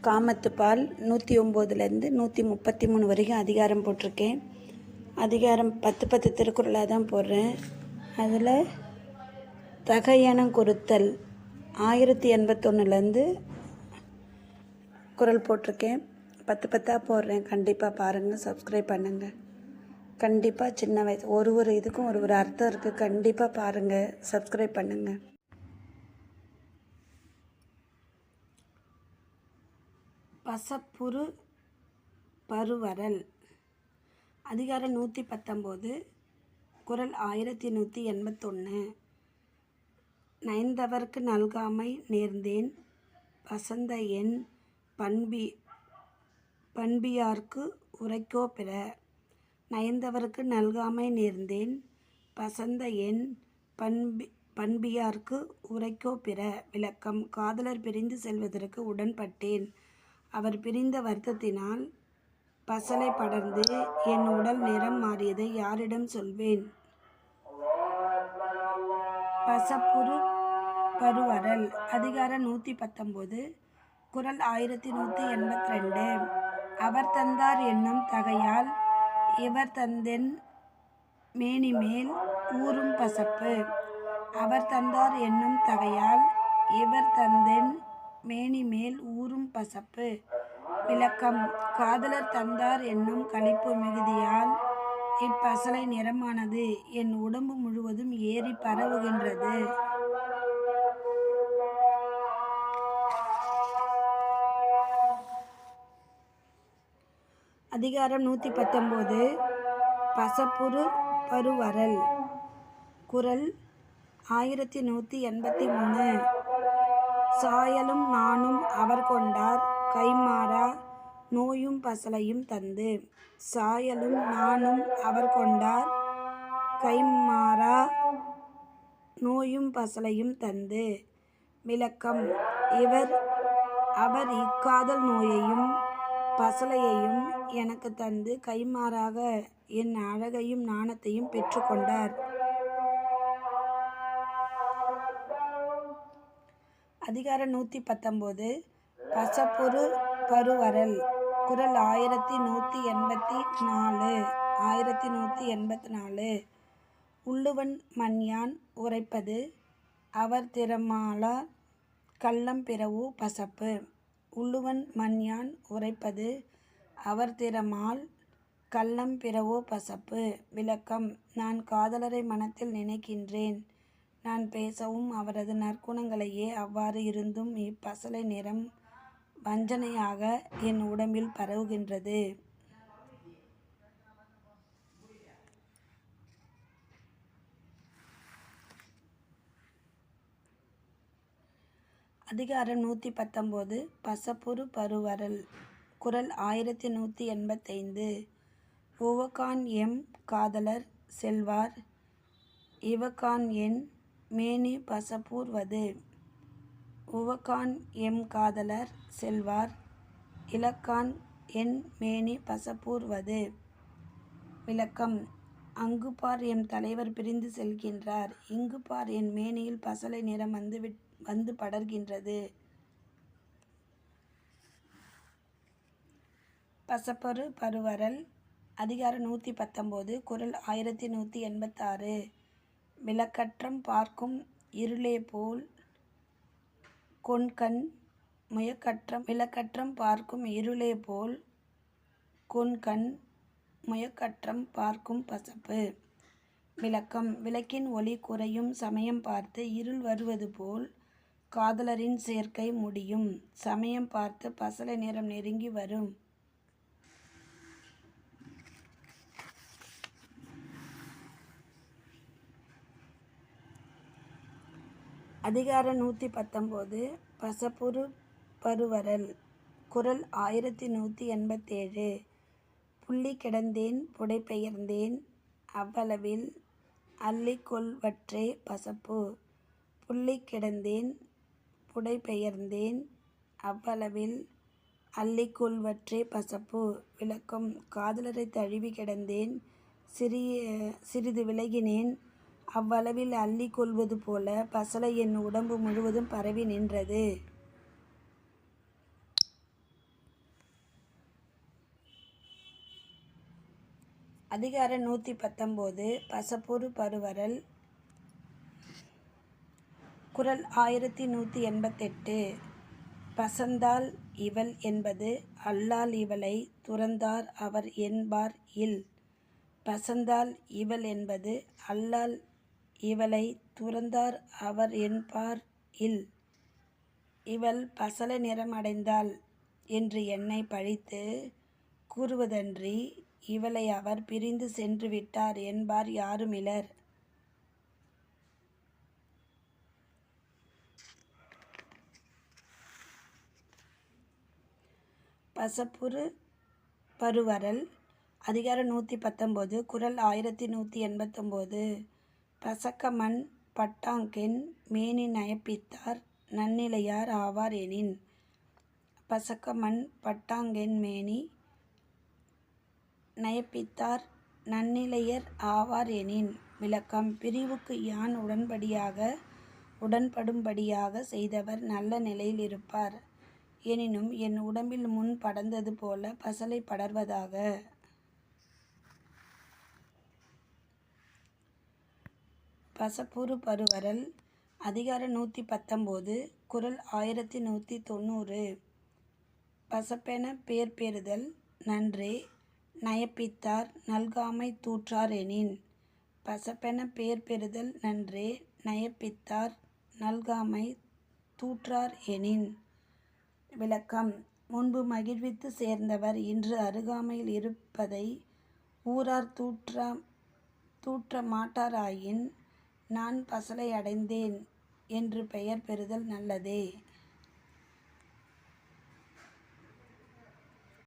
காமத்துப்பால் 109லேருந்து 133 வரைக்கும் அதிகாரம் போட்டிருக்கேன். அதிகாரம் 10 திருக்குறளாக தான் போடுறேன். அதில் தகையணம் குறித்தல் 1081லேருந்து குறள் போட்டிருக்கேன். 10 போடுறேன். கண்டிப்பாக பாருங்கள், சப்ஸ்கிரைப் பண்ணுங்கள். கண்டிப்பாக சின்ன வயசு ஒரு இதுக்கும் ஒரு அர்த்தம் இருக்குது. கண்டிப்பாக பாருங்கள், சப்ஸ்கிரைப் பண்ணுங்கள். பசப்புறு பருவரல் அதிகாரம் 119 குறள் 1181. நயந்தவர்க்கு நல்காமை நேர்ந்தேன் பசந்த என் பண்பியார்க்கு உரைக்கோ பிற. நயந்தவர்க்கு நல்காமை நேர்ந்தேன் பசந்த என் பண்பியார்க்கு உரைக்கோ பிற. விளக்கம்: காதலர் பிரிந்து செல்வதற்கு உடன்பட்டேன். அவர் பிரிந்த வருத்தத்தினால் பசலை படர்ந்து என் உடல் நிறம் மாறியதை யாரிடம் சொல்வேன்? பசப்புறு பருவரல் அதிகாரம் 119 குறள் 1182. அவர் தந்தார் என்னும் தகையால் இவர் தந்தென் மேனிமேல் ஊறும் பசப்பு. அவர் தந்தார் என்னும் தகையால் இவர் தந்தென் மேனிமேல் ஊறும் பசப்பு. விளக்கம்: காதலர் தந்தார் என்னும் களிப்பு மிகுதியால் இப்பசலை நிறமானது என் உடம்பு முழுவதும் ஏறி பரவுகின்றது. அதிகாரம் 119 பசப்புறு பருவரல் குறள் 1183. சாயலும் நாணும் அவர் கொண்டார் கைம்மாறா நோயும் பசலையும் தந்து. சாயலும் நாணும் அவர் கொண்டார் கைம்மாறா நோயும் பசலையும் தந்து. விளக்கம்: அவர் இக்காதல் நோயையும் பசலையையும் எனக்கு தந்து கைம்மாறாக என் அழகையும் நாணத்தையும் பெற்று கொண்டார். அதிகாரம் 119 பசப்புறு பருவரல் குறள் 1184. உள்ளுவன் மன்யான் உரைப்பது அவர் திறமாலார் கள்ளம் பிறவோ பசப்பு. உள்ளுவன் மன்யான் உரைப்பது அவர் திறமால் கள்ளம் பிறவோ பசப்பு. விளக்கம்: நான் காதலரை மனத்தில் நினைக்கின்றேன். நான் பேசவும் அவரது நற்குணங்களையே. அவ்வாறு இருந்தும் இப்பசலை நிறம் வஞ்சனையாக என் உடம்பில் பரவுகின்றது. அதிகாரம் 119 பசப்புறு பருவரல் குறள் 1185. உவக்கான் எம் காதலர் செல்வார் இவக்கான் என் மேனி பசப்பூர் வது. உவக்கான் எம் காதலர் செல்வார் இலக்கான் என் மேனி பசப்பூர் வது. விளக்கம்: அங்கு பார் எம் தலைவர் பிரிந்து செல்கின்றார். இங்கு பார் என் மேனியில் பசலை நிறம் வந்து படர்கின்றது. பசப்புறு பருவரல் அதிகாரம் 119 குறள் 1186. விளக்கற்றம் பார்க்கும் இருளே போல் கொண்கண் விளக்கற்றம் பார்க்கும் இருளே போல் கொண்கண் முயக்கற்றம் பார்க்கும் பசப்பு. விளக்கம்: விளக்கின் ஒளி குறையும் சமயம் பார்த்து இருள் வருவது போல் காதலரின் சேர்க்கை முடியும் சமயம் பார்த்து பசலை நிறம் நெருங்கி வரும். அதிகாரம் 119 பசப்புறு பருவரல் குறள் 1187. புள்ளி கிடந்தேன் புடைபெயர்ந்தேன் அவ்வளவில் அள்ளிக்கொள்வற்றே பசப்பு. புள்ளி கிடந்தேன் புடைபெயர்ந்தேன் அவ்வளவில் அள்ளிக்கொள்வற்றே பசப்பு. விளக்கம்: காதலரை தழுவி கிடந்தேன். சிறிது விலகினேன். அவ்வளவில் அள்ளி கொள்வது போல பசலை என் உடம்பு முழுவதும் பரவி நின்றது. அதிகாரம் 119. பசப்புறு பருவரல். குறள் 1188. பசந்தாள் இவள் என்பது அல்லால் இவளை துறந்தார் அவர் என்பார் இல். பசந்தாள் இவள் என்பது அல்லால் இவளை துறந்தார் அவர் என்பார் இல். இவள் பசல நிறம் அடைந்தாள் என்று என்னை பழித்து கூறுவதன்றி இவளை அவர் பிரிந்து சென்று விட்டார் என்பார் யாருமிலர். பசப்புறு பருவரல். அதிகாரம் 119. குறள் 1189. பசக்கமண் பட்டாங்கென் மேனி நயப்பித்தார் நன்னிலையார் ஆவார் எனின். பசக்கமண் பட்டாங்கென் மேனி நயப்பித்தார் நன்னிலையர் ஆவார் எனின். விளக்கம். பிரிவுக்கு யான் உடன்படும்படியாக செய்தவர் நல்ல நிலையில் இருப்பார். எனினும் என் உடம்பில் முன் படர்ந்தது போல பசலை படர்வதாக. பசப்புறு பருவரல். அதிகாரம் 119. குறள் 1190. பசப்பென பேர் பெறுதல் நன்றே நயப்பித்தார் நல்காமை தூற்றார் எனின். பசப்பென பேர் பெறுதல் நன்றே நயப்பித்தார் நல்காமை தூற்றார் எனின். விளக்கம். முன்பு மகிழ்வித்து சேர்ந்தவர் இன்று அருகாமையில் இருப்பதை ஊரார் தூற்ற மாட்டாராயின் நான் பசலை அடைந்தேன் என்று பெயர் பெறுதல் நல்லதே.